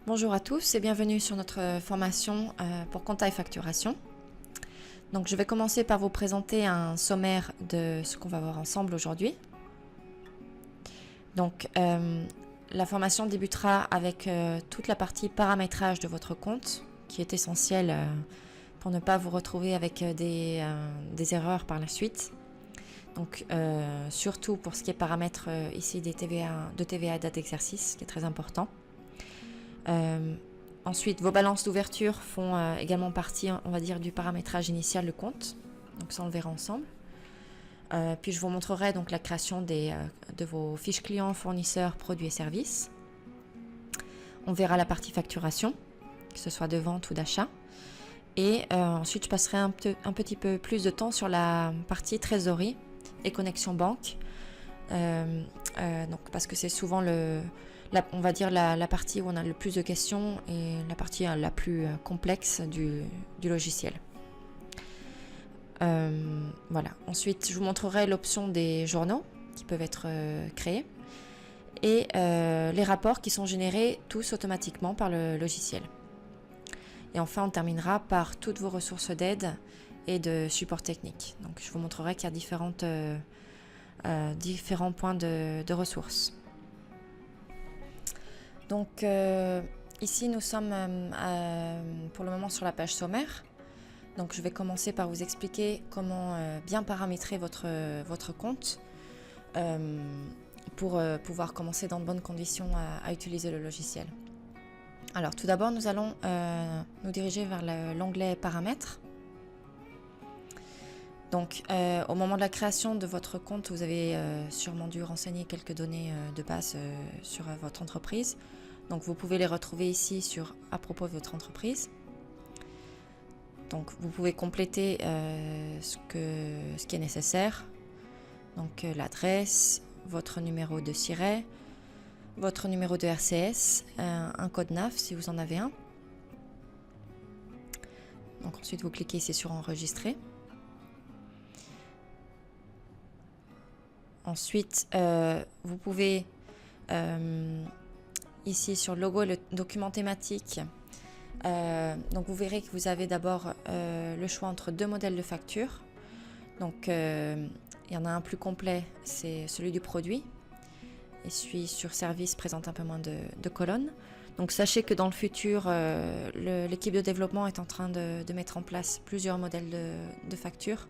Bonjour à tous et bienvenue sur notre formation pour compta et facturation. Donc je vais commencer par vous présenter un sommaire de ce qu'on va voir ensemble aujourd'hui. Donc la formation débutera avec toute la partie paramétrage de votre compte qui est essentielle pour ne pas vous retrouver avec des erreurs par la suite. Donc surtout pour ce qui est paramètres ici de TVA et date d'exercice qui est très important. Ensuite, vos balances d'ouverture font également partie, on va dire, du paramétrage initial de compte. Donc ça, on le verra ensemble. Puis je vous montrerai donc la création de vos fiches clients, fournisseurs, produits et services. On verra la partie facturation, que ce soit de vente ou d'achat. Et ensuite, je passerai un petit peu plus de temps sur la partie trésorerie et connexion banque. Donc parce que c'est souvent on va dire la partie où on a le plus de questions et la partie la plus complexe du logiciel. Voilà. Ensuite, je vous montrerai l'option des journaux qui peuvent être créés et les rapports qui sont générés tous automatiquement par le logiciel. Et enfin, on terminera par toutes vos ressources d'aide et de support technique. Donc, je vous montrerai qu'il y a différents points de ressources. Donc ici nous sommes pour le moment sur la page sommaire. Donc je vais commencer par vous expliquer comment bien paramétrer votre compte pour pouvoir commencer dans de bonnes conditions à utiliser le logiciel. Alors tout d'abord nous allons nous diriger vers l'onglet paramètres. Donc au moment de la création de votre compte, vous avez sûrement dû renseigner quelques données de base sur votre entreprise. Donc vous pouvez les retrouver ici à propos de votre entreprise. Donc vous pouvez compléter ce qui est nécessaire. Donc l'adresse, votre numéro de SIRET, votre numéro de RCS, un code NAF si vous en avez un. Donc ensuite vous cliquez ici sur enregistrer. Ensuite, vous pouvez, ici sur le logo et le document thématique, donc vous verrez que vous avez d'abord le choix entre deux modèles de facture. Donc, il y en a un plus complet, c'est celui du produit. Et celui sur service présente un peu moins de colonnes. Donc, sachez que dans le futur, l'équipe de développement est en train de mettre en place plusieurs modèles de facture.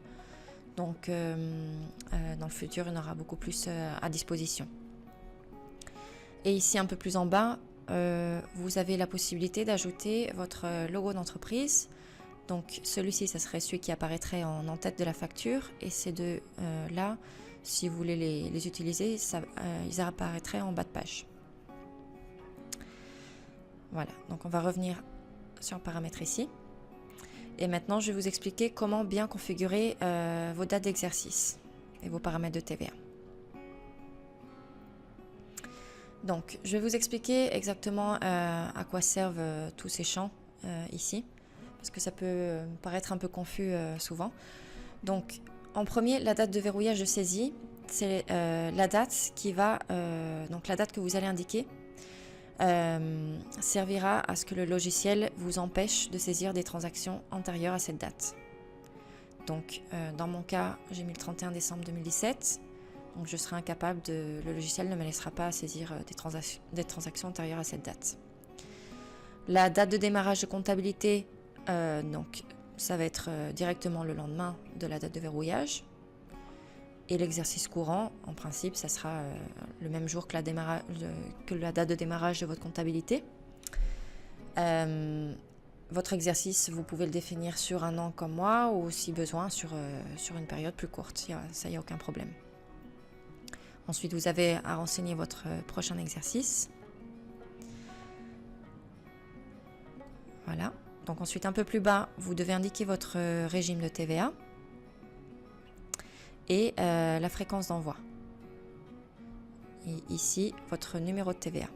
Donc, dans le futur, il y en aura beaucoup plus à disposition. Et ici, un peu plus en bas, vous avez la possibilité d'ajouter votre logo d'entreprise. Donc, celui-ci, ça serait celui qui apparaîtrait en tête de la facture. Et ces deux-là, si vous voulez les utiliser, ils apparaîtraient en bas de page. Voilà, donc on va revenir sur paramètres ici. Et maintenant, je vais vous expliquer comment bien configurer vos dates d'exercice et vos paramètres de TVA. Donc, je vais vous expliquer exactement à quoi servent tous ces champs ici, parce que ça peut paraître un peu confus souvent. Donc, en premier, la date de verrouillage de saisie, c'est la date donc la date que vous allez indiquer. Servira à ce que le logiciel vous empêche de saisir des transactions antérieures à cette date. Donc dans mon cas, j'ai mis le 31 décembre 2017, donc je serai incapable le logiciel ne me laissera pas saisir des transactions antérieures à cette date. La date de démarrage de comptabilité, donc ça va être directement le lendemain de la date de verrouillage. Et l'exercice courant, en principe, ça sera le même jour que la date de démarrage de votre comptabilité. Votre exercice, vous pouvez le définir sur un an comme moi ou si besoin sur une période plus courte. Ça, il n'y a aucun problème. Ensuite, vous avez à renseigner votre prochain exercice. Voilà. Donc ensuite, un peu plus bas, vous devez indiquer votre régime de TVA. Et la fréquence d'envoi. Et ici, votre numéro de TVA.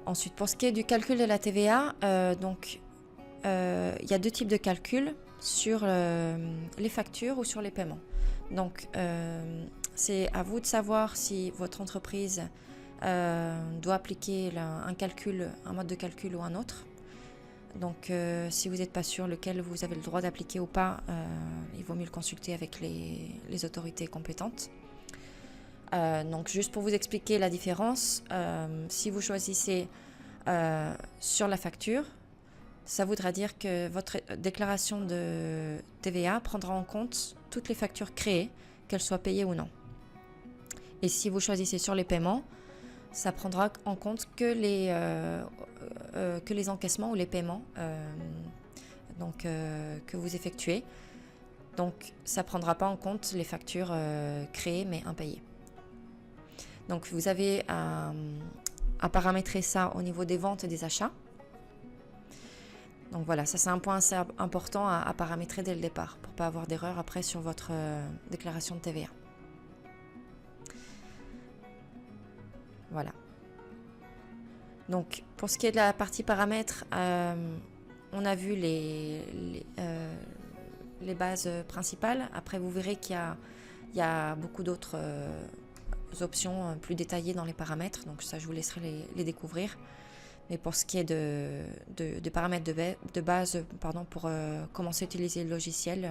Ensuite, pour ce qui est du calcul de la TVA, il y a deux types de calculs sur les factures ou sur les paiements. Donc, c'est à vous de savoir si votre entreprise doit appliquer un mode de calcul ou un autre. Donc si vous n'êtes pas sûr lequel vous avez le droit d'appliquer ou pas, il vaut mieux le consulter avec les autorités compétentes. Donc juste pour vous expliquer la différence, si vous choisissez sur la facture, ça voudra dire que votre déclaration de TVA prendra en compte toutes les factures créées, qu'elles soient payées ou non. Et si vous choisissez sur les paiements, ça prendra en compte que les encaissements ou les paiements que vous effectuez. Donc ça ne prendra pas en compte les factures créées mais impayées. Donc vous avez à paramétrer ça au niveau des ventes et des achats. Donc voilà, ça c'est un point assez important à paramétrer dès le départ pour ne pas avoir d'erreur après sur votre déclaration de TVA. Voilà. Donc pour ce qui est de la partie paramètres, on a vu les bases principales. Après vous verrez qu'il y a beaucoup d'autres options plus détaillées dans les paramètres. Donc ça je vous laisserai les découvrir. Mais pour ce qui est de paramètres de base pour commencer à utiliser le logiciel,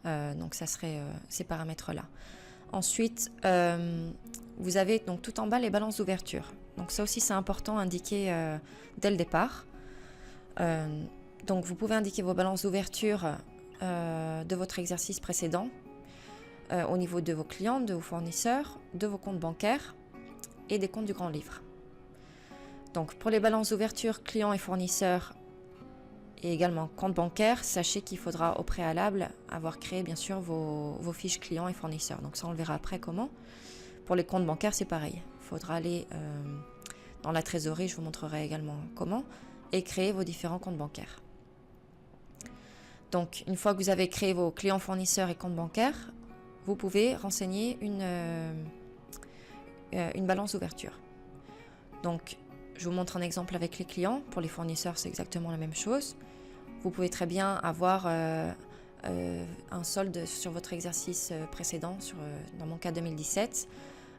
donc ça serait ces paramètres-là. Ensuite, vous avez donc tout en bas les balances d'ouverture. Donc ça aussi c'est important à indiquer dès le départ. Donc vous pouvez indiquer vos balances d'ouverture de votre exercice précédent au niveau de vos clients, de vos fournisseurs, de vos comptes bancaires et des comptes du grand livre. Donc pour les balances d'ouverture clients et fournisseurs et également compte bancaire, sachez qu'il faudra au préalable avoir créé bien sûr vos fiches clients et fournisseurs. Donc ça on le verra après comment. Pour les comptes bancaires c'est pareil. Il faudra aller dans la trésorerie, je vous montrerai également comment, et créer vos différents comptes bancaires. Donc une fois que vous avez créé vos clients fournisseurs et comptes bancaires, vous pouvez renseigner une balance d'ouverture. Donc je vous montre un exemple avec les clients. Pour les fournisseurs, c'est exactement la même chose. Vous pouvez très bien avoir un solde sur votre exercice précédent, dans mon cas 2017,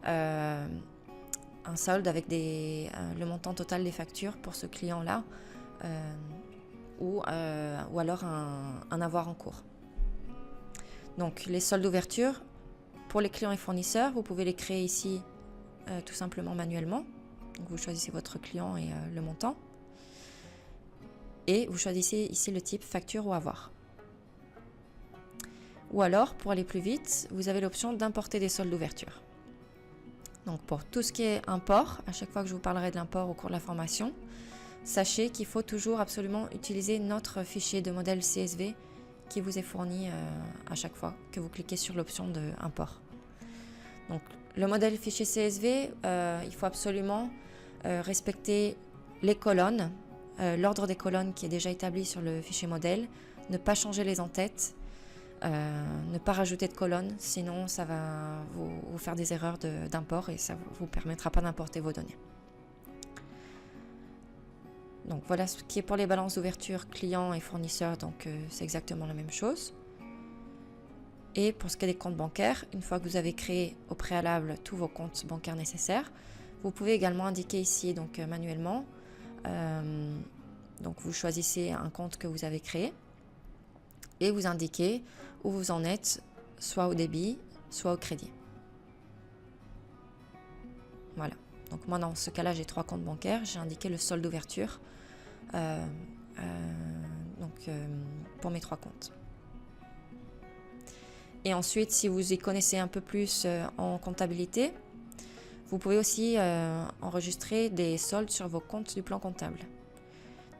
un solde avec le montant total des factures pour ce client-là, ou alors un avoir en cours. Donc les soldes d'ouverture, pour les clients et fournisseurs, vous pouvez les créer ici tout simplement manuellement. Donc vous choisissez votre client et le montant. Et vous choisissez ici le type facture ou avoir. Ou alors, pour aller plus vite, vous avez l'option d'importer des soldes d'ouverture. Donc pour tout ce qui est import, à chaque fois que je vous parlerai de l'import au cours de la formation, sachez qu'il faut toujours absolument utiliser notre fichier de modèle CSV qui vous est fourni à chaque fois que vous cliquez sur l'option de import. Donc le modèle fichier CSV, il faut absolument respecter les colonnes, l'ordre des colonnes qui est déjà établi sur le fichier modèle, ne pas changer les en-têtes, ne pas rajouter de colonnes, sinon ça va vous faire des erreurs d'import et ça ne vous permettra pas d'importer vos données. Donc voilà ce qui est pour les balances d'ouverture clients et fournisseurs, donc c'est exactement la même chose. Et pour ce qui est des comptes bancaires, une fois que vous avez créé au préalable tous vos comptes bancaires nécessaires, vous pouvez également indiquer ici donc manuellement, donc vous choisissez un compte que vous avez créé et vous indiquez où vous en êtes, soit au débit, soit au crédit. Voilà. Donc moi dans ce cas-là j'ai 3 comptes bancaires, j'ai indiqué le solde d'ouverture pour mes 3 comptes. Et ensuite, si vous y connaissez un peu plus en comptabilité, vous pouvez aussi enregistrer des soldes sur vos comptes du plan comptable.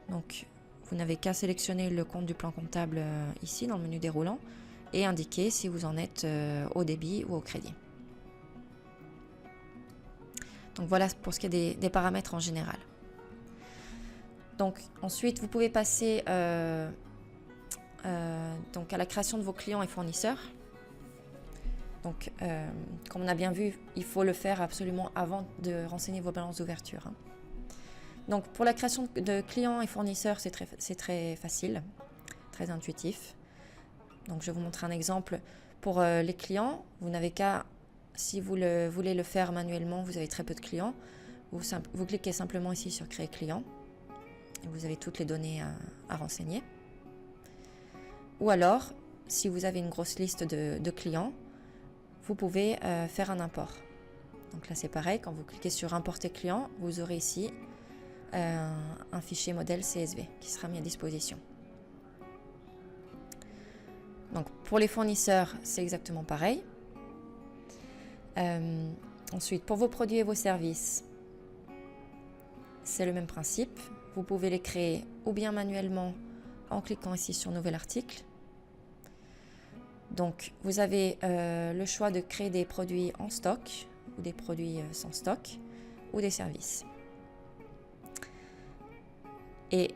Donc, vous n'avez qu'à sélectionner le compte du plan comptable ici dans le menu déroulant et indiquer si vous en êtes au débit ou au crédit. Donc voilà pour ce qui est des paramètres en général. Donc ensuite, vous pouvez passer donc à la création de vos clients et fournisseurs. Donc, comme on a bien vu, il faut le faire absolument avant de renseigner vos balances d'ouverture. Donc, pour la création de clients et fournisseurs, c'est très facile, très intuitif. Donc, je vais vous montrer un exemple. Pour les clients, vous n'avez qu'à si vous voulez le faire manuellement, vous avez très peu de clients, vous cliquez simplement ici sur créer client et vous avez toutes les données à renseigner. Ou alors, si vous avez une grosse liste de clients, vous pouvez faire un import. Donc là c'est pareil, quand vous cliquez sur importer client, vous aurez ici un fichier modèle CSV qui sera mis à disposition. Donc pour les fournisseurs, c'est exactement pareil. Ensuite, pour vos produits et vos services, c'est le même principe. Vous pouvez les créer ou bien manuellement en cliquant ici sur nouvel article. Donc vous avez le choix de créer des produits en stock ou des produits sans stock ou des services. Et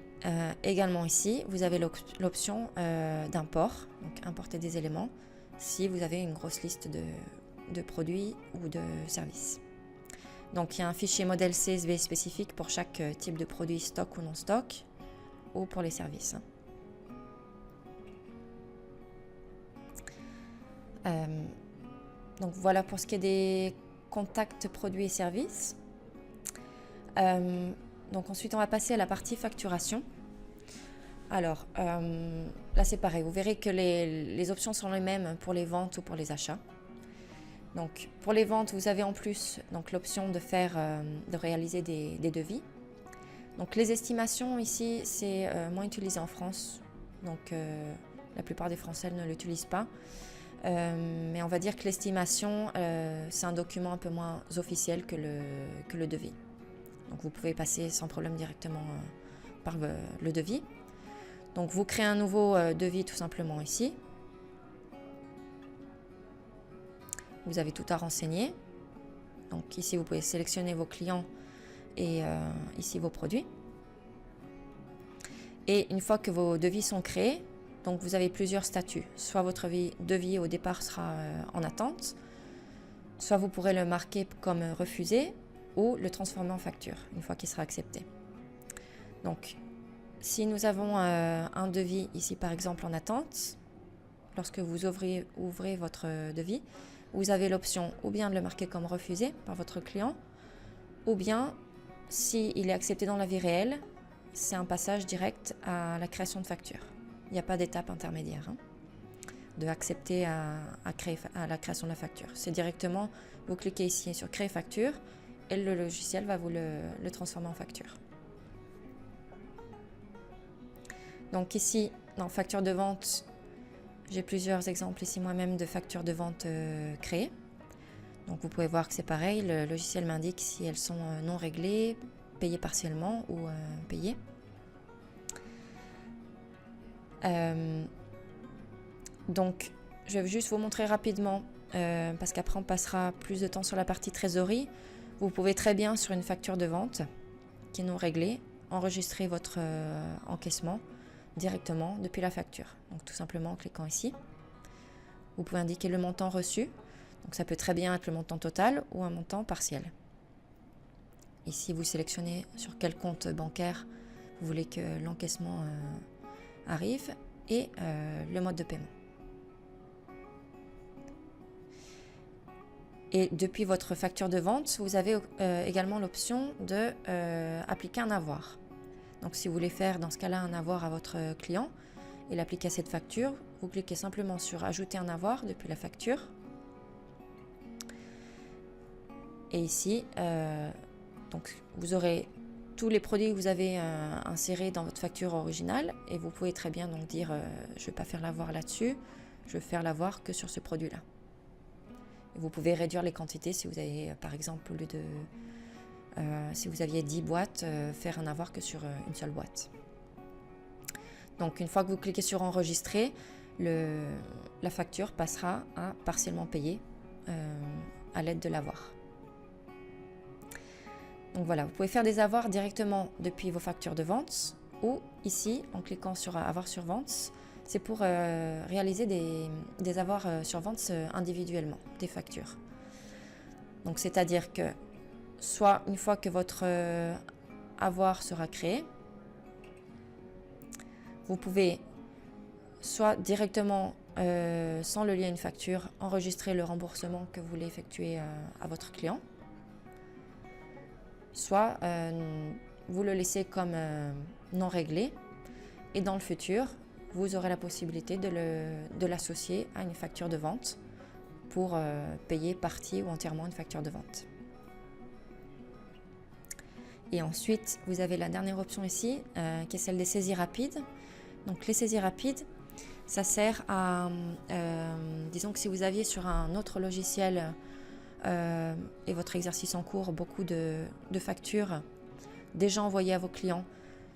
également ici, vous avez l'option d'import, donc importer des éléments si vous avez une grosse liste de produits ou de services. Donc il y a un fichier modèle CSV spécifique pour chaque type de produit stock ou non stock ou pour les services. Donc voilà pour ce qui est des contacts produits et services. Donc ensuite on va passer à la partie facturation. Alors là c'est pareil, vous verrez que les options sont les mêmes pour les ventes ou pour les achats. Donc pour les ventes vous avez en plus l'option de réaliser des devis. Donc les estimations ici c'est moins utilisé en France, donc la plupart des Français ne l'utilisent pas. Mais on va dire que l'estimation c'est un document un peu moins officiel que le devis. Donc vous pouvez passer sans problème directement par le devis. Donc vous créez un nouveau devis tout simplement ici. Vous avez tout à renseigner. Donc ici vous pouvez sélectionner vos clients et ici vos produits. Et une fois que vos devis sont créés, donc vous avez plusieurs statuts. Soit votre devis au départ sera en attente, soit vous pourrez le marquer comme refusé ou le transformer en facture une fois qu'il sera accepté. Donc si nous avons un devis ici par exemple en attente, lorsque vous ouvrez votre devis, vous avez l'option ou bien de le marquer comme refusé par votre client, ou bien s'il est accepté dans la vie réelle, c'est un passage direct à la création de facture. Il n'y a pas d'étape intermédiaire de accepter à la création de la facture. C'est directement, vous cliquez ici sur créer facture et le logiciel va vous le transformer en facture. Donc ici, dans facture de vente, j'ai plusieurs exemples ici moi-même de factures de vente créées. Donc vous pouvez voir que c'est pareil, le logiciel m'indique si elles sont non réglées, payées partiellement ou payées. Donc je vais juste vous montrer rapidement, parce qu'après on passera plus de temps sur la partie trésorerie. Vous pouvez très bien sur une facture de vente qui est non réglée, enregistrer votre encaissement directement depuis la facture. Donc tout simplement en cliquant ici. Vous pouvez indiquer le montant reçu. Donc ça peut très bien être le montant total ou un montant partiel. Ici vous sélectionnez sur quel compte bancaire vous voulez que l'encaissement arrive et le mode de paiement. Et depuis votre facture de vente, vous avez également l'option de appliquer un avoir. Donc si vous voulez faire dans ce cas-là un avoir à votre client et l'appliquer à cette facture, vous cliquez simplement sur ajouter un avoir depuis la facture. Et ici, donc vous aurez tous les produits que vous avez insérés dans votre facture originale et vous pouvez très bien donc dire je ne vais pas faire l'avoir là-dessus, je vais faire l'avoir que sur ce produit-là. Vous pouvez réduire les quantités si vous avez par exemple au lieu de si vous aviez 10 boîtes, faire un avoir que sur une seule boîte. Donc une fois que vous cliquez sur enregistrer, la facture passera à partiellement payer à l'aide de l'avoir. Donc voilà, vous pouvez faire des avoirs directement depuis vos factures de vente ou ici en cliquant sur avoir sur vente, c'est pour réaliser des avoirs sur vente individuellement, des factures. Donc c'est-à-dire que soit une fois que votre avoir sera créé, vous pouvez soit directement sans le lier à une facture, enregistrer le remboursement que vous voulez effectuer à votre client. Soit vous le laissez comme non réglé et dans le futur, vous aurez la possibilité de l'associer à une facture de vente pour payer partie ou entièrement une facture de vente. Et ensuite, vous avez la dernière option ici, qui est celle des saisies rapides. Donc les saisies rapides, ça sert à, disons que si vous aviez sur un autre logiciel et votre exercice en cours, beaucoup de factures déjà envoyées à vos clients,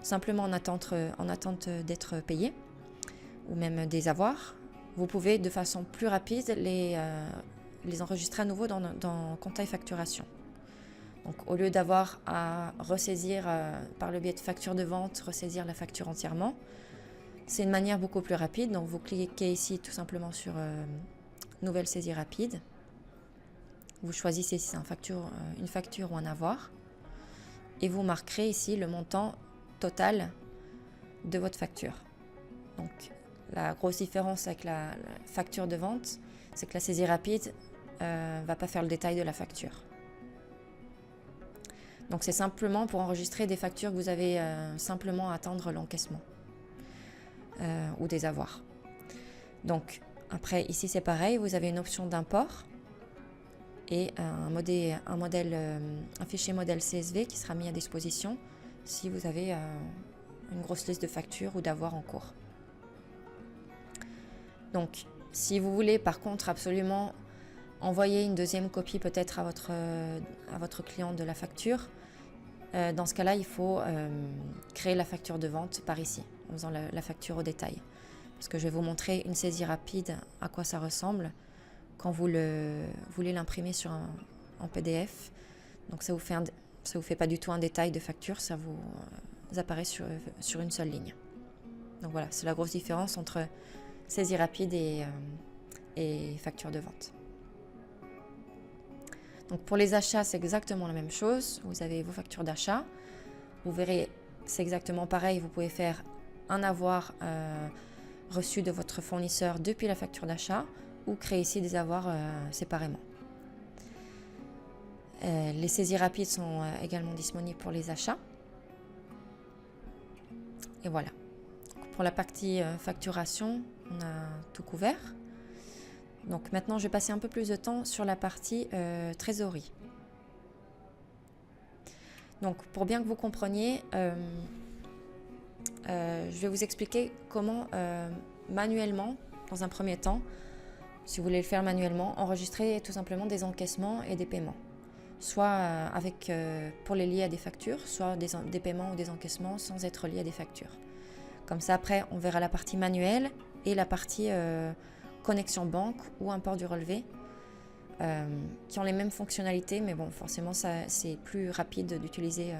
simplement en attente d'être payés, ou même des avoirs, vous pouvez de façon plus rapide les enregistrer à nouveau dans compta et facturation. Donc au lieu d'avoir à ressaisir par le biais de facture de vente, ressaisir la facture entièrement, c'est une manière beaucoup plus rapide. Donc vous cliquez ici tout simplement sur Nouvelle saisie rapide. Vous choisissez si c'est une facture ou un avoir. Et vous marquerez ici le montant total de votre facture. Donc la grosse différence avec la facture de vente, c'est que la saisie rapide ne va pas faire le détail de la facture. Donc c'est simplement pour enregistrer des factures que vous avez simplement à attendre l'encaissement ou des avoirs. Donc après ici c'est pareil, vous avez une option d'import et un fichier modèle CSV qui sera mis à disposition si vous avez une grosse liste de factures ou d'avoirs en cours. Donc si vous voulez par contre absolument envoyer une deuxième copie peut-être à votre client de la facture, dans ce cas-là il faut créer la facture de vente par ici en faisant la facture au détail, parce que je vais vous montrer une saisie rapide à quoi ça ressemble quand vous voulez l'imprimer en PDF. Donc ça vous fait pas du tout un détail de facture, ça vous apparaît sur une seule ligne. Donc voilà, c'est la grosse différence entre saisie rapide et facture de vente. Donc pour les achats, c'est exactement la même chose. Vous avez vos factures d'achat. Vous verrez, c'est exactement pareil. Vous pouvez faire un avoir reçu de votre fournisseur depuis la facture d'achat ou créer ici des avoirs séparément. Les saisies rapides sont également disponibles pour les achats. Et voilà. Pour la partie facturation, on a tout couvert. Donc maintenant, je vais passer un peu plus de temps sur la partie trésorerie. Donc pour bien que vous compreniez, je vais vous expliquer comment manuellement, dans un premier temps, si vous voulez le faire manuellement, enregistrer tout simplement des encaissements et des paiements. Soit pour les lier à des factures, soit des paiements ou des encaissements sans être liés à des factures. Comme ça, après, on verra la partie manuelle et la partie connexion banque ou import du relevé, qui ont les mêmes fonctionnalités, mais bon, forcément, c'est plus rapide d'utiliser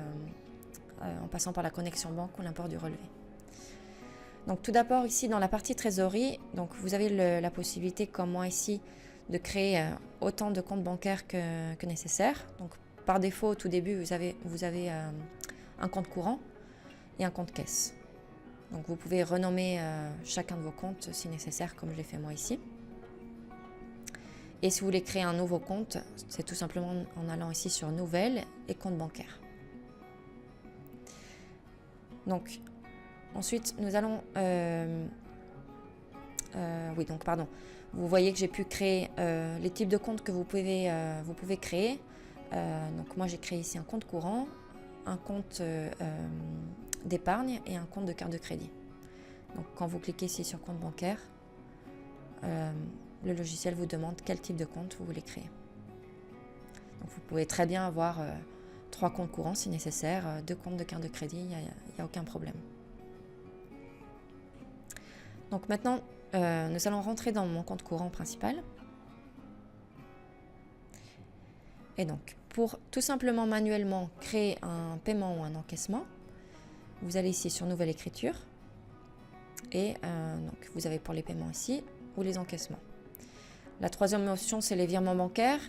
en passant par la connexion banque ou l'import du relevé. Donc tout d'abord, ici, dans la partie trésorerie, donc, vous avez la possibilité, comme moi ici, de créer autant de comptes bancaires que nécessaire. Donc par défaut, au tout début, vous avez un compte courant et un compte caisse. Donc vous pouvez renommer chacun de vos comptes si nécessaire, comme je l'ai fait moi ici. Et si vous voulez créer un nouveau compte, c'est tout simplement en allant ici sur Nouvelle et compte bancaire. Donc ensuite, nous allons... Vous voyez que j'ai pu créer les types de comptes que vous pouvez créer. Donc moi, j'ai créé ici un compte courant, un compte d'épargne et un compte de carte de crédit. Donc quand vous cliquez ici sur compte bancaire, le logiciel vous demande quel type de compte vous voulez créer. Donc vous pouvez très bien avoir 3 comptes courants si nécessaire, 2 comptes de carte de crédit, il n'y a aucun problème. Donc maintenant, nous allons rentrer dans mon compte courant principal. Et donc, pour tout simplement manuellement créer un paiement ou un encaissement, vous allez ici sur Nouvelle écriture. Et donc, vous avez pour les paiements ici ou les encaissements. La troisième option, c'est les virements bancaires.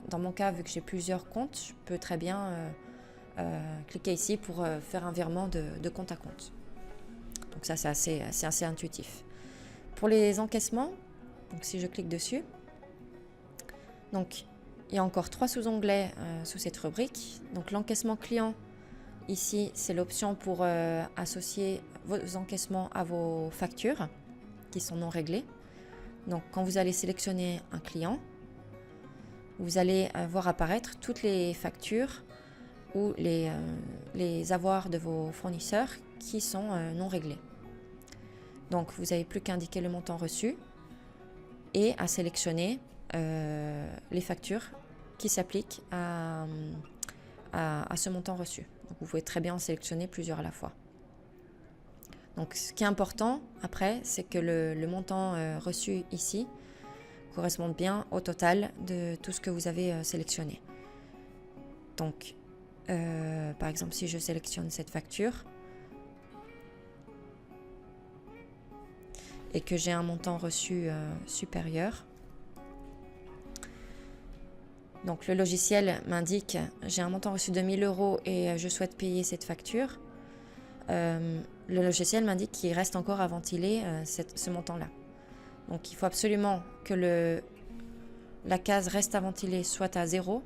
Dans mon cas, vu que j'ai plusieurs comptes, je peux très bien cliquer ici pour faire un virement de compte à compte. Donc ça, c'est assez intuitif. Pour les encaissements, donc si je clique dessus, donc il y a encore 3 sous-onglets sous cette rubrique. Donc l'encaissement client, ici c'est l'option pour associer vos encaissements à vos factures qui sont non réglées. Donc quand vous allez sélectionner un client, vous allez voir apparaître toutes les factures ou les avoirs de vos fournisseurs qui sont non réglés. Donc vous n'avez plus qu'à indiquer le montant reçu et à sélectionner les factures qui s'appliquent à ce montant reçu. Donc vous pouvez très bien en sélectionner plusieurs à la fois. Donc ce qui est important après, c'est que le montant reçu ici corresponde bien au total de tout ce que vous avez sélectionné. Donc par exemple, si je sélectionne cette facture et que j'ai un montant reçu supérieur, donc le logiciel m'indique j'ai un montant reçu de 1 000 € et je souhaite payer cette facture. Le logiciel m'indique qu'il reste encore à ventiler ce montant-là. Donc il faut absolument que la case reste à ventiler soit à 0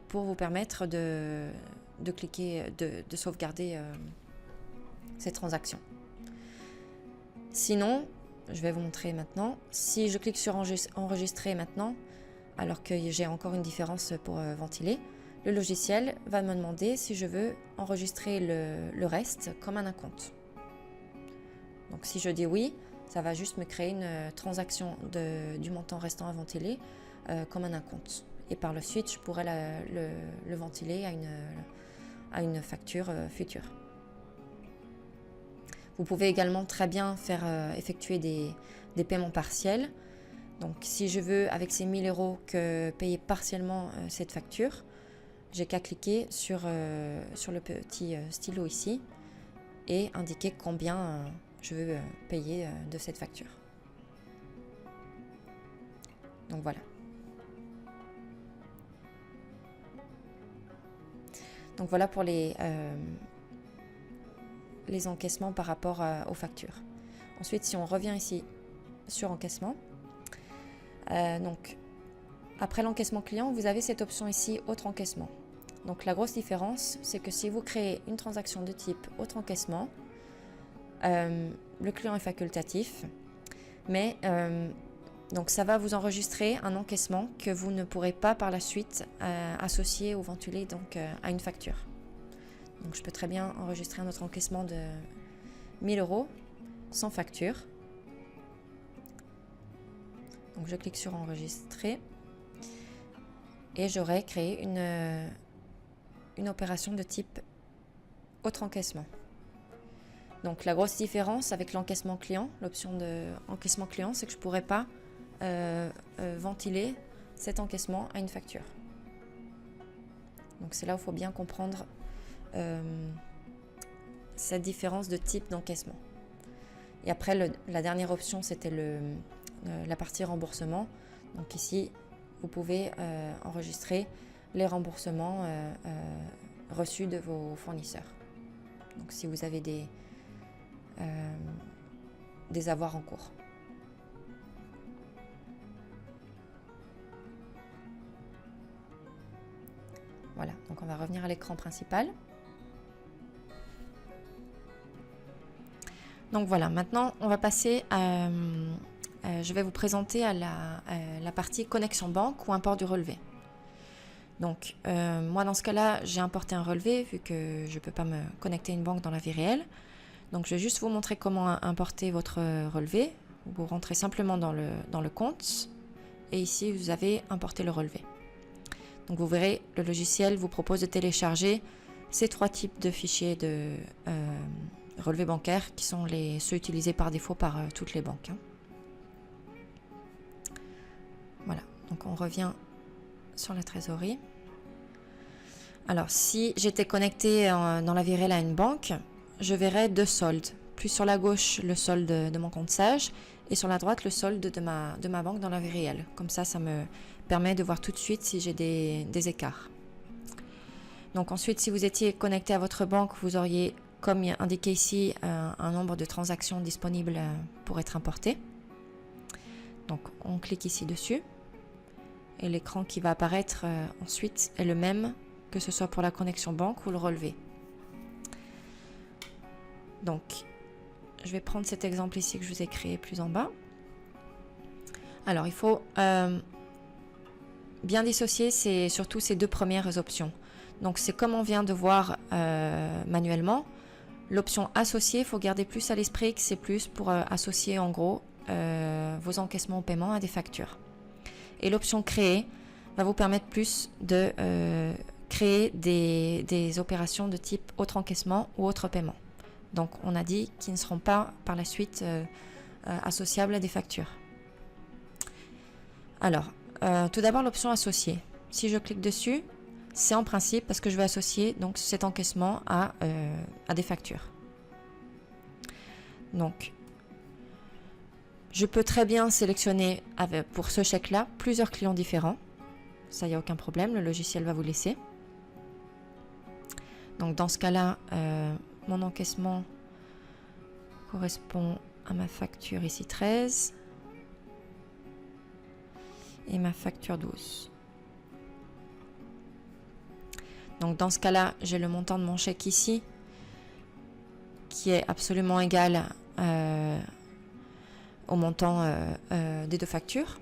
pour vous permettre de cliquer, de sauvegarder cette transaction. Sinon, je vais vous montrer maintenant, si je clique sur enregistrer maintenant, alors que j'ai encore une différence pour ventiler, le logiciel va me demander si je veux enregistrer le reste comme un acompte. Donc si je dis oui, ça va juste me créer une transaction du montant restant à ventiler comme un acompte. Et par la suite, je pourrais le ventiler à une facture future. Vous pouvez également très bien faire effectuer des paiements partiels. Donc si je veux, avec ces 1 000 € payer partiellement cette facture, j'ai qu'à cliquer sur le petit stylo ici et indiquer combien je veux payer de cette facture. Donc voilà. Donc voilà pour les encaissements par rapport aux factures. Ensuite, si on revient ici sur encaissement, donc après l'encaissement client, vous avez cette option ici autre encaissement. Donc la grosse différence, c'est que si vous créez une transaction de type autre encaissement, le client est facultatif, mais donc ça va vous enregistrer un encaissement que vous ne pourrez pas par la suite associer ou ventuler donc, à une facture. Donc je peux très bien enregistrer un autre encaissement de 1 000 € sans facture. Donc je clique sur enregistrer et j'aurai créé une opération de type autre encaissement. Donc la grosse différence avec l'encaissement client, l'option de encaissement client, c'est que je ne pourrais pas ventiler cet encaissement à une facture. Donc c'est là où il faut bien comprendre cette différence de type d'encaissement. Et après, la dernière option, c'était la partie remboursement. Donc ici, vous pouvez enregistrer les remboursements reçus de vos fournisseurs. Donc si vous avez des avoirs en cours. Voilà, donc on va revenir à l'écran principal. Donc voilà, maintenant on va passer à... je vais vous présenter à la partie connexion banque ou import du relevé. Donc moi dans ce cas-là, j'ai importé un relevé vu que je ne peux pas me connecter à une banque dans la vie réelle. Donc je vais juste vous montrer comment importer votre relevé. Vous rentrez simplement dans le compte et ici vous avez importé le relevé. Donc vous verrez, le logiciel vous propose de télécharger ces 3 types de fichiers de relevé bancaire qui sont ceux utilisés par défaut par toutes les banques. Voilà, donc on revient sur la trésorerie. Alors si j'étais connecté dans la vie réelle à une banque, je verrais 2 soldes. Plus sur la gauche, le solde de mon compte Sage et sur la droite, le solde de ma banque dans la vie réelle. Comme ça me permet de voir tout de suite si j'ai des écarts. Donc ensuite, si vous étiez connecté à votre banque, vous auriez, comme indiqué ici, un nombre de transactions disponibles pour être importées. Donc on clique ici dessus et l'écran qui va apparaître ensuite est le même que ce soit pour la connexion banque ou le relevé. Donc je vais prendre cet exemple ici que je vous ai créé plus en bas. Alors il faut bien dissocier surtout ces deux premières options. Donc c'est comme on vient de voir manuellement. L'option associer, il faut garder plus à l'esprit que c'est plus pour associer en gros vos encaissements au paiement à des factures. Et l'option créer va vous permettre plus de créer des opérations de type autre encaissement ou autre paiement. Donc on a dit qu'ils ne seront pas par la suite associables à des factures. Alors, tout d'abord l'option associer. Si je clique dessus, c'est en principe parce que je vais associer donc cet encaissement à des factures. Donc, je peux très bien sélectionner pour ce chèque-là plusieurs clients différents. Ça, il n'y a aucun problème, le logiciel va vous laisser. Donc dans ce cas-là, mon encaissement correspond à ma facture ici 13 et ma facture 12. Donc dans ce cas-là, j'ai le montant de mon chèque ici qui est absolument égal au montant des deux factures.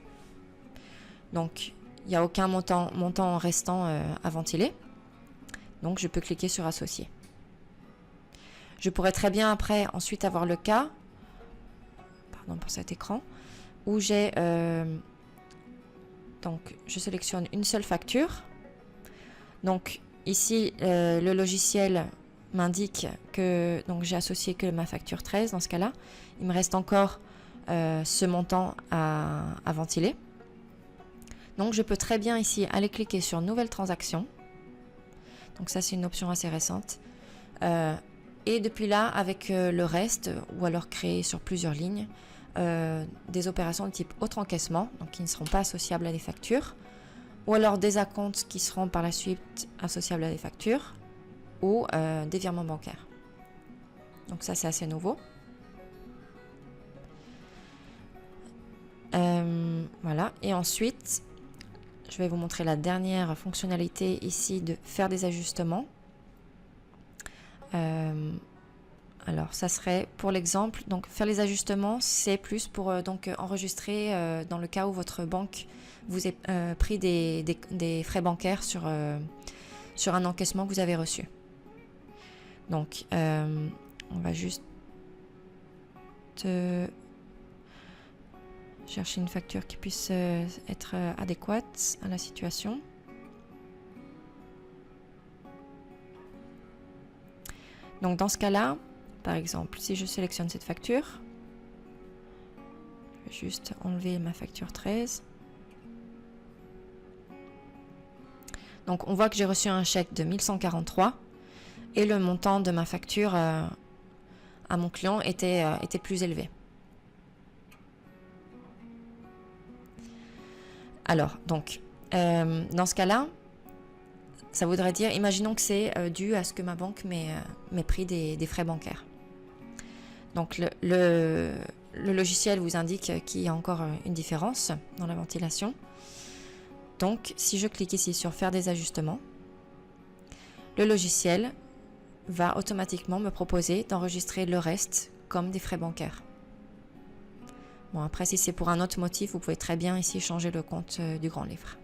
Donc il n'y a aucun montant restant à ventiler. Donc je peux cliquer sur associer. Je pourrais très bien après ensuite avoir le cas, pardon pour cet écran, où j'ai donc je sélectionne une seule facture. Donc ici le logiciel m'indique que donc j'ai associé que ma facture 13 dans ce cas-là. Il me reste encore ce montant à ventiler. Donc je peux très bien ici aller cliquer sur nouvelle transaction. Donc ça c'est une option assez récente. Et depuis là, avec le reste, ou alors créer sur plusieurs lignes, des opérations de type autre encaissement, donc qui ne seront pas associables à des factures, ou alors des acomptes qui seront par la suite associables à des factures, ou des virements bancaires. Donc ça c'est assez nouveau. Voilà, et ensuite, je vais vous montrer la dernière fonctionnalité ici de faire des ajustements. Alors ça serait pour l'exemple, donc faire les ajustements, c'est plus pour donc enregistrer dans le cas où votre banque vous ait pris des frais bancaires sur un encaissement que vous avez reçu. Donc on va juste chercher une facture qui puisse être adéquate à la situation. Donc dans ce cas-là, par exemple, si je sélectionne cette facture, je vais juste enlever ma facture 13. Donc on voit que j'ai reçu un chèque de 1143 et le montant de ma facture à mon client était plus élevé. Alors, donc, dans ce cas-là, ça voudrait dire, imaginons que c'est dû à ce que ma banque m'ait pris des frais bancaires. Donc, le logiciel vous indique qu'il y a encore une différence dans la ventilation. Donc, si je clique ici sur faire des ajustements, le logiciel va automatiquement me proposer d'enregistrer le reste comme des frais bancaires. Bon, après, si c'est pour un autre motif, vous pouvez très bien ici changer le compte du grand livre.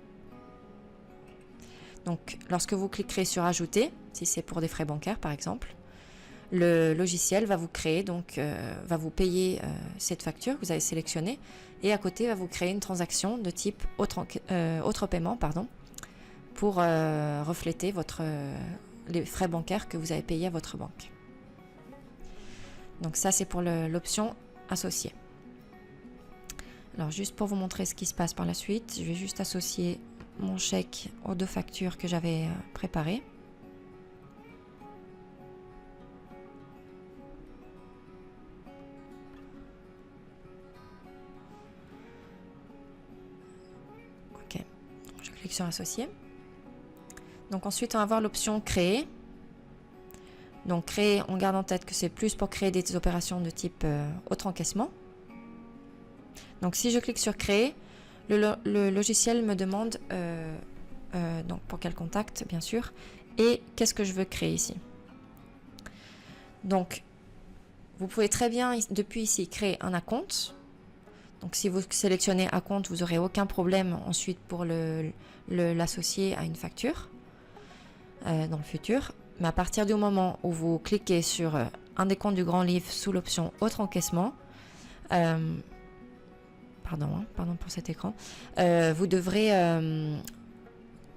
Donc, lorsque vous cliquerez sur ajouter, si c'est pour des frais bancaires par exemple, le logiciel va vous créer, donc va vous payer cette facture que vous avez sélectionnée et à côté va vous créer une transaction de type autre paiement, pour refléter les frais bancaires que vous avez payés à votre banque. Donc ça c'est pour l'option associée. Alors juste pour vous montrer ce qui se passe par la suite, je vais juste associer mon chèque aux deux factures que j'avais préparées. Ok, je clique sur associer. Donc ensuite on va voir l'option créer. Donc créer, on garde en tête que c'est plus pour créer des opérations de type autre encaissement. Donc si je clique sur créer, le logiciel me demande donc pour quel contact bien sûr, et qu'est-ce que je veux créer ici. Donc vous pouvez très bien depuis ici créer un acompte. Donc si vous sélectionnez acompte, vous n'aurez aucun problème ensuite pour l'associer à une facture dans le futur. Mais à partir du moment où vous cliquez sur un des comptes du grand livre sous l'option autre encaissement, pardon pour cet écran, vous devrez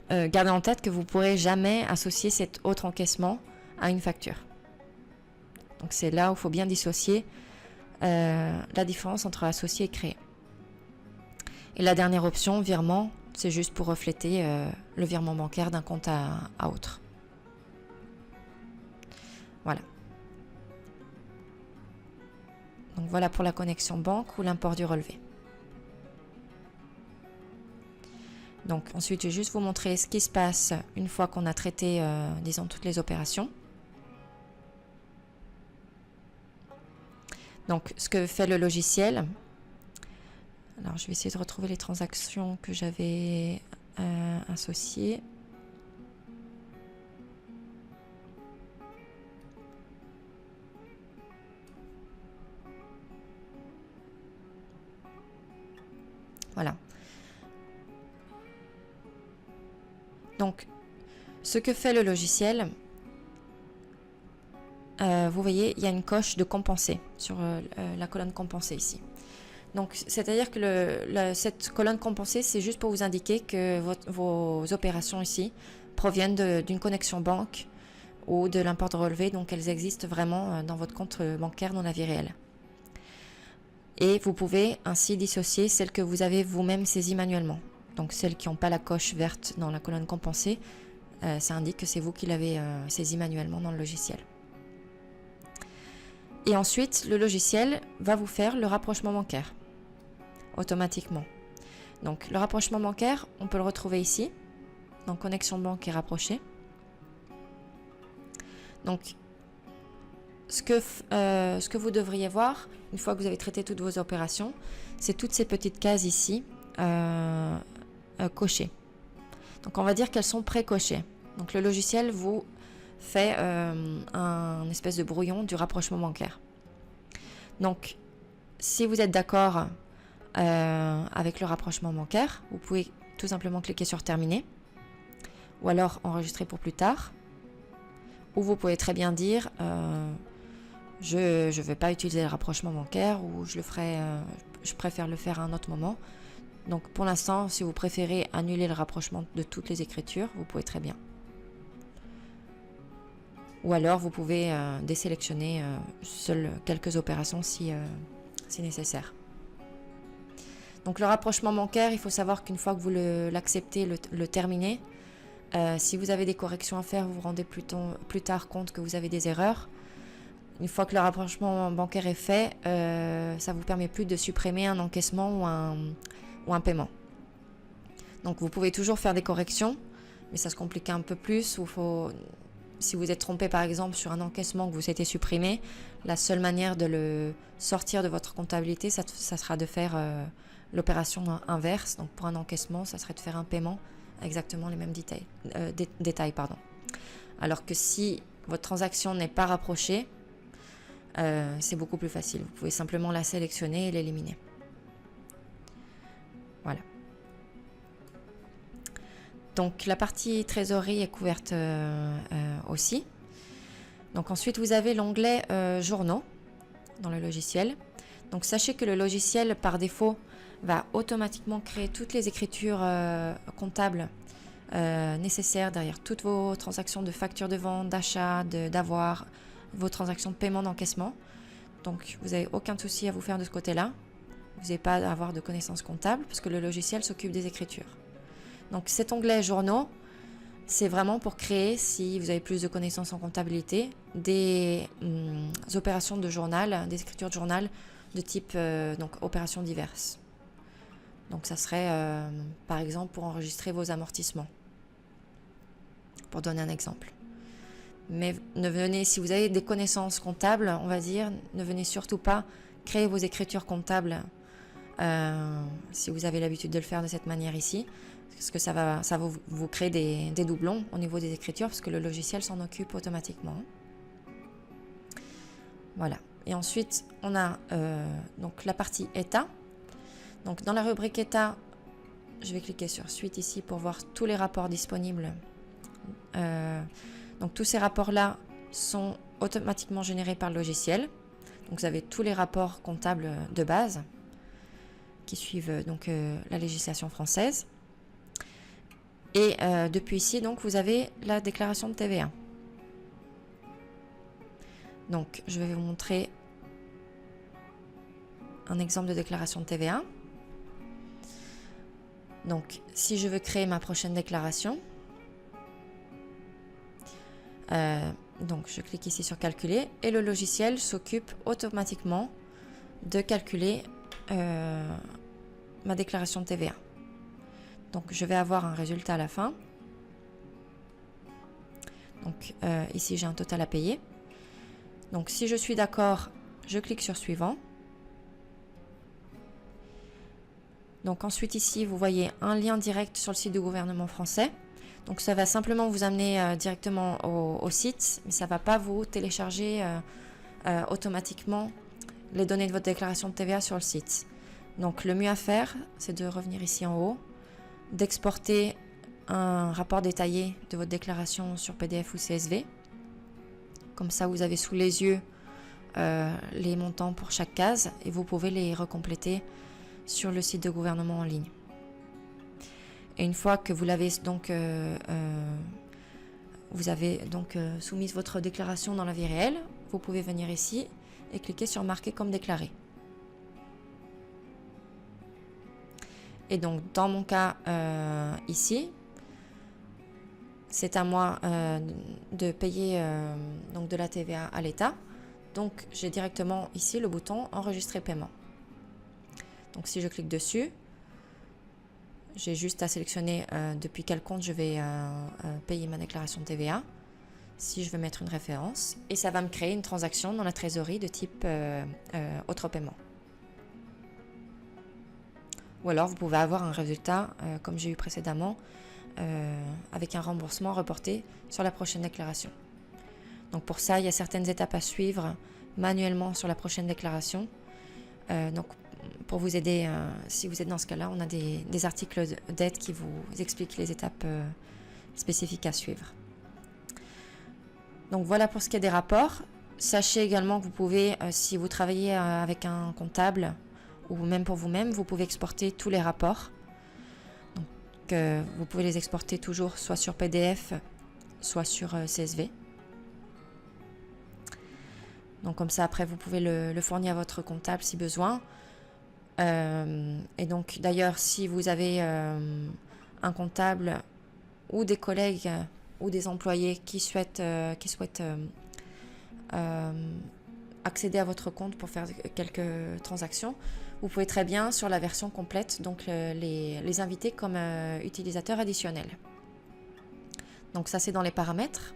garder en tête que vous ne pourrez jamais associer cet autre encaissement à une facture. Donc c'est là où il faut bien dissocier la différence entre associer et créer. Et la dernière option, virement, c'est juste pour refléter le virement bancaire d'un compte à autre. Voilà. Donc voilà pour la connexion banque ou l'import du relevé. Donc ensuite, je vais juste vous montrer ce qui se passe une fois qu'on a traité, disons, toutes les opérations. Donc ce que fait le logiciel, alors je vais essayer de retrouver les transactions que j'avais associées. Voilà. Donc, ce que fait le logiciel, vous voyez, il y a une coche de compenser sur la colonne compensée ici. Donc, c'est-à-dire que cette colonne compensée, c'est juste pour vous indiquer que vos opérations ici proviennent d'une connexion banque ou de l'import de relevé, donc elles existent vraiment dans votre compte bancaire dans la vie réelle. Et vous pouvez ainsi dissocier celles que vous avez vous-même saisies manuellement. Donc celles qui n'ont pas la coche verte dans la colonne compensée, ça indique que c'est vous qui l'avez saisi manuellement dans le logiciel. Et ensuite, le logiciel va vous faire le rapprochement bancaire, automatiquement. Donc le rapprochement bancaire, on peut le retrouver ici, dans connexion banque et rapproché. Donc ce que vous devriez voir, une fois que vous avez traité toutes vos opérations, c'est toutes ces petites cases ici, cochées. Donc on va dire qu'elles sont pré-cochées. Donc le logiciel vous fait un espèce de brouillon du rapprochement bancaire. Donc si vous êtes d'accord avec le rapprochement bancaire, vous pouvez tout simplement cliquer sur terminer ou alors enregistrer pour plus tard, ou vous pouvez très bien dire je ne vais pas utiliser le rapprochement bancaire, ou je préfère le faire à un autre moment. Donc pour l'instant, si vous préférez annuler le rapprochement de toutes les écritures, vous pouvez très bien. Ou alors vous pouvez désélectionner seules quelques opérations si nécessaire. Donc le rapprochement bancaire, il faut savoir qu'une fois que vous l'acceptez, le terminez, si vous avez des corrections à faire, vous vous rendez plus tard compte que vous avez des erreurs. Une fois que le rapprochement bancaire est fait, ça ne vous permet plus de supprimer un encaissement ou un paiement. Donc vous pouvez toujours faire des corrections, mais ça se complique un peu plus. Si vous êtes trompé par exemple sur un encaissement que vous souhaitez supprimer, la seule manière de le sortir de votre comptabilité, ça sera de faire l'opération inverse. Donc pour un encaissement, ça serait de faire un paiement à exactement les mêmes détails. Alors que si votre transaction n'est pas rapprochée, c'est beaucoup plus facile. Vous pouvez simplement la sélectionner et l'éliminer. Voilà. Donc la partie trésorerie est couverte aussi. Donc ensuite vous avez l'onglet journaux dans le logiciel. Donc sachez que le logiciel par défaut va automatiquement créer toutes les écritures comptables nécessaires derrière toutes vos transactions de facture de vente, d'achat, d'avoir, vos transactions de paiement, d'encaissement. Donc vous n'avez aucun souci à vous faire de ce côté-là. Vous n'avez pas à avoir de connaissances comptables parce que le logiciel s'occupe des écritures. Donc cet onglet journaux, c'est vraiment pour créer, si vous avez plus de connaissances en comptabilité, des opérations de journal, des écritures de journal de type donc opérations diverses. Donc ça serait par exemple pour enregistrer vos amortissements, pour donner un exemple. Mais si vous avez des connaissances comptables, on va dire, ne venez surtout pas créer vos écritures comptables si vous avez l'habitude de le faire de cette manière ici, parce que ça va vous créer des doublons au niveau des écritures, parce que le logiciel s'en occupe automatiquement. Voilà. Et ensuite, on a donc la partie état. Donc dans la rubrique état, je vais cliquer sur suite ici pour voir tous les rapports disponibles. Donc tous ces rapports-là sont automatiquement générés par le logiciel. Donc vous avez tous les rapports comptables de base qui suivent donc la législation française. Et depuis ici, donc vous avez la déclaration de TVA. Donc je vais vous montrer un exemple de déclaration de TVA. Donc si je veux créer ma prochaine déclaration, donc je clique ici sur calculer et le logiciel s'occupe automatiquement de calculer ma déclaration de TVA. Donc je vais avoir un résultat à la fin. Donc ici j'ai un total à payer. Donc si je suis d'accord, je clique sur suivant. Donc ensuite ici vous voyez un lien direct sur le site du gouvernement français. Donc ça va simplement vous amener directement au site, mais ça ne va pas vous télécharger automatiquement les données de votre déclaration de TVA sur le site. Donc le mieux à faire, c'est de revenir ici en haut, d'exporter un rapport détaillé de votre déclaration sur PDF ou CSV. Comme ça, vous avez sous les yeux les montants pour chaque case et vous pouvez les recompléter sur le site de gouvernement en ligne. Et une fois que vous l'avez donc, soumise votre déclaration dans la vie réelle, vous pouvez venir ici et cliquer sur marquer comme déclaré. Et donc dans mon cas ici, c'est à moi de payer donc de la TVA à l'État. Donc j'ai directement ici le bouton enregistrer paiement. Donc si je clique dessus, j'ai juste à sélectionner depuis quel compte je vais payer ma déclaration de TVA, si je veux mettre une référence, et ça va me créer une transaction dans la trésorerie de type autre paiement. Ou alors vous pouvez avoir un résultat, comme j'ai eu précédemment, avec un remboursement reporté sur la prochaine déclaration. Donc pour ça, il y a certaines étapes à suivre manuellement sur la prochaine déclaration. Donc pour vous aider, si vous êtes dans ce cas-là, on a des articles d'aide qui vous expliquent les étapes spécifiques à suivre. Donc voilà pour ce qui est des rapports. Sachez également que vous pouvez, si vous travaillez avec un comptable ou même pour vous-même, vous pouvez exporter tous les rapports. Donc vous pouvez les exporter toujours soit sur PDF, soit sur CSV. Donc comme ça, après, vous pouvez le fournir à votre comptable si besoin. Et donc d'ailleurs, si vous avez un comptable ou des collègues ou des employés qui souhaitent accéder à votre compte pour faire quelques transactions, vous pouvez très bien sur la version complète donc les inviter comme utilisateurs additionnels. Donc ça c'est dans les paramètres.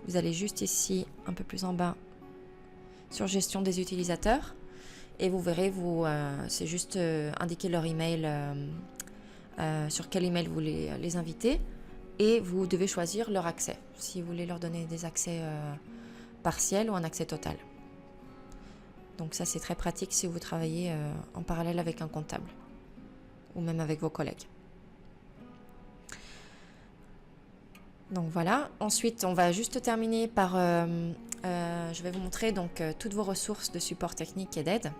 Vous allez juste ici un peu plus en bas sur gestion des utilisateurs et vous verrez, c'est juste indiquer leur email, sur quel email vous les invitez, et vous devez choisir leur accès, si vous voulez leur donner des accès partiels ou un accès total. Donc ça c'est très pratique si vous travaillez en parallèle avec un comptable ou même avec vos collègues. Donc voilà, ensuite on va juste terminer par, je vais vous montrer donc toutes vos ressources de support technique et d'aide.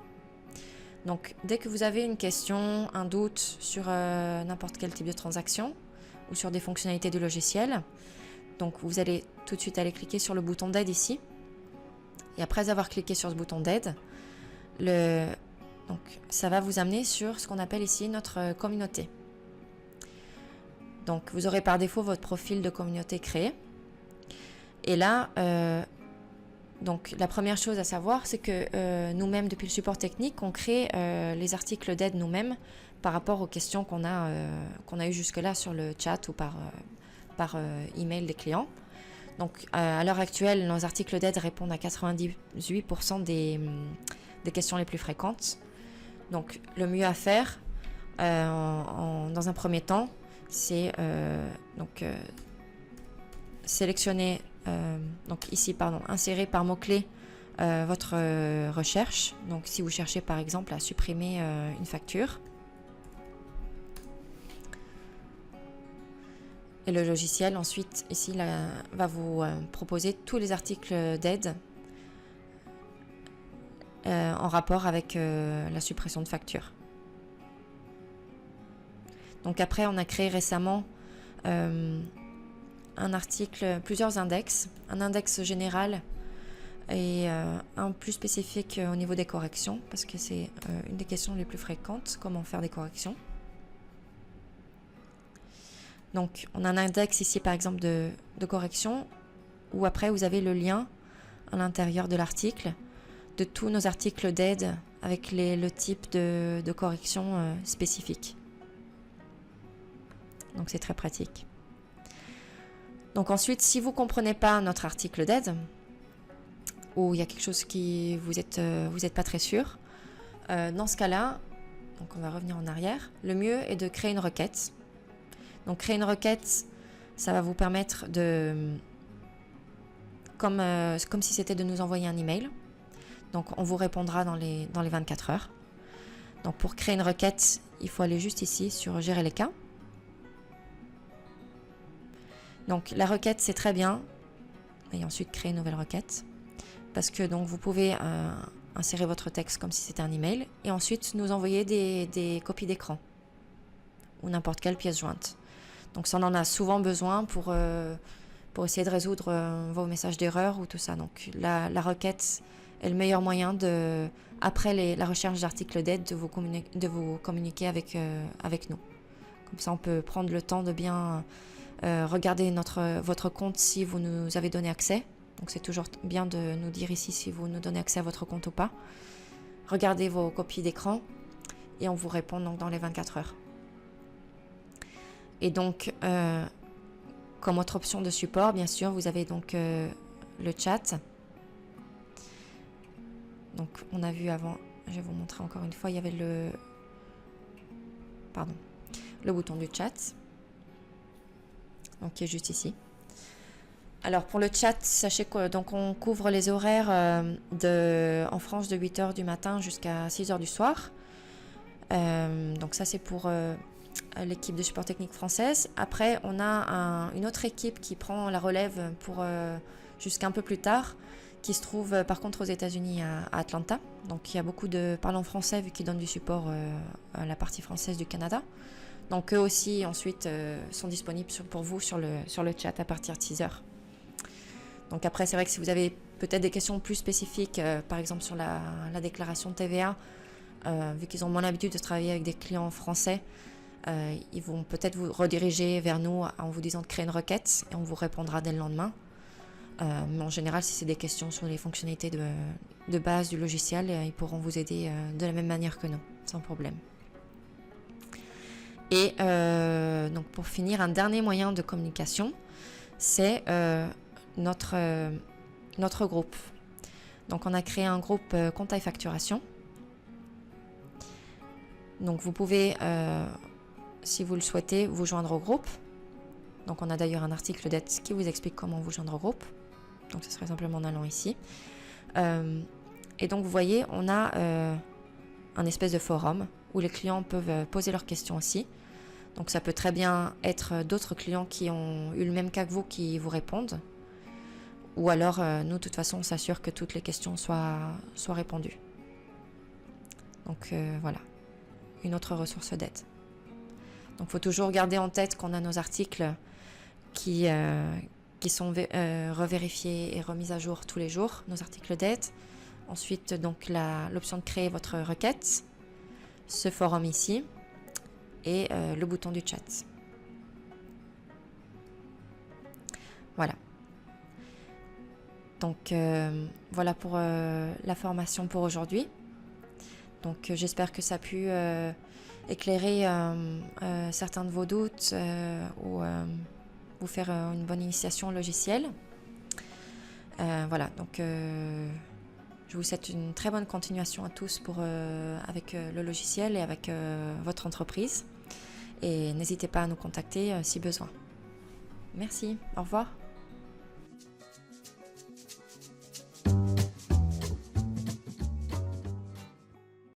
Donc dès que vous avez une question, un doute sur n'importe quel type de transaction ou sur des fonctionnalités du logiciel, donc vous allez tout de suite aller cliquer sur le bouton d'aide ici. Et après avoir cliqué sur ce bouton d'aide, donc ça va vous amener sur ce qu'on appelle ici notre communauté. Donc vous aurez par défaut votre profil de communauté créé. Et là, donc la première chose à savoir, c'est que nous-mêmes, depuis le support technique, on crée les articles d'aide nous-mêmes par rapport aux questions qu'on a eues jusque-là sur le chat ou par email des clients. Donc à l'heure actuelle, nos articles d'aide répondent à 98% des questions les plus fréquentes. Donc le mieux à faire dans un premier temps, c'est sélectionner, donc ici, pardon, insérer par mot-clé votre recherche. Donc si vous cherchez par exemple à supprimer une facture, et le logiciel ensuite ici va vous proposer tous les articles d'aide en rapport avec la suppression de facture. Donc après, on a créé récemment un article, plusieurs index, un index général et un plus spécifique au niveau des corrections, parce que c'est une des questions les plus fréquentes, comment faire des corrections. Donc on a un index ici par exemple de correction, où après vous avez le lien à l'intérieur de l'article de tous nos articles d'aide avec le type de correction spécifique. Donc c'est très pratique. Donc ensuite, si vous ne comprenez pas notre article d'aide, ou il y a quelque chose qui vous êtes pas très sûr, dans ce cas-là, donc on va revenir en arrière, le mieux est de créer une requête. Donc créer une requête, ça va vous permettre de, comme si c'était de nous envoyer un email. Donc on vous répondra dans les 24 heures. Donc pour créer une requête, il faut aller juste ici sur gérer les cas. Donc la requête, c'est très bien, et ensuite créer une nouvelle requête, parce que donc vous pouvez insérer votre texte comme si c'était un email, et ensuite nous envoyer des copies d'écran ou n'importe quelle pièce jointe. Donc ça, on en a souvent besoin pour essayer de résoudre vos messages d'erreur ou tout ça. Donc la requête est le meilleur moyen de, après la recherche d'articles d'aide, de vous communiquer avec nous. Comme ça, on peut prendre le temps de bien regarder votre compte si vous nous avez donné accès. Donc c'est toujours bien de nous dire ici si vous nous donnez accès à votre compte ou pas. Regardez vos copies d'écran et on vous répond donc dans les 24 heures. Et donc, comme autre option de support, bien sûr, vous avez donc le chat. Donc on a vu avant, je vais vous montrer encore une fois, il y avait le bouton du chat, donc qui est juste ici. Alors pour le chat, sachez que donc on couvre les horaires en France de 8h du matin jusqu'à 6h du soir. Donc ça c'est pour l'équipe de support technique française. Après on a une autre équipe qui prend la relève pour jusqu'à un peu plus tard, qui se trouve par contre aux États-Unis à Atlanta. Donc il y a beaucoup de parlants français vu qu'ils donnent du support à la partie française du Canada. Donc eux aussi ensuite sont disponibles pour vous sur le chat à partir de 6h. Donc après c'est vrai que si vous avez peut-être des questions plus spécifiques, par exemple sur la déclaration de TVA, vu qu'ils ont moins l'habitude de travailler avec des clients français, ils vont peut-être vous rediriger vers nous en vous disant de créer une requête et on vous répondra dès le lendemain. Mais en général, si c'est des questions sur les fonctionnalités de base du logiciel, ils pourront vous aider de la même manière que nous, sans problème. Et donc pour finir, un dernier moyen de communication, c'est notre groupe. Donc on a créé un groupe compta et facturation. Donc vous pouvez, si vous le souhaitez, vous joindre au groupe. Donc on a d'ailleurs un article d'aide qui vous explique comment vous joindre au groupe. Donc ce serait simplement en allant ici. Et donc vous voyez, on a un espèce de forum où les clients peuvent poser leurs questions aussi. Donc ça peut très bien être d'autres clients qui ont eu le même cas que vous qui vous répondent. Ou alors, nous, de toute façon, on s'assure que toutes les questions soient répondues. Donc voilà, une autre ressource d'aide. Donc il faut toujours garder en tête qu'on a nos articles qui sont revérifiés et remis à jour tous les jours, nos articles d'aide. Ensuite, donc l'option de créer votre requête, ce forum ici, et le bouton du chat. Voilà. Donc voilà pour la formation pour aujourd'hui. Donc j'espère que ça a pu éclairer certains de vos doutes ou vous faire une bonne initiation au logiciel. Voilà, donc Je vous souhaite une très bonne continuation à tous avec le logiciel et avec votre entreprise. Et n'hésitez pas à nous contacter si besoin. Merci, au revoir.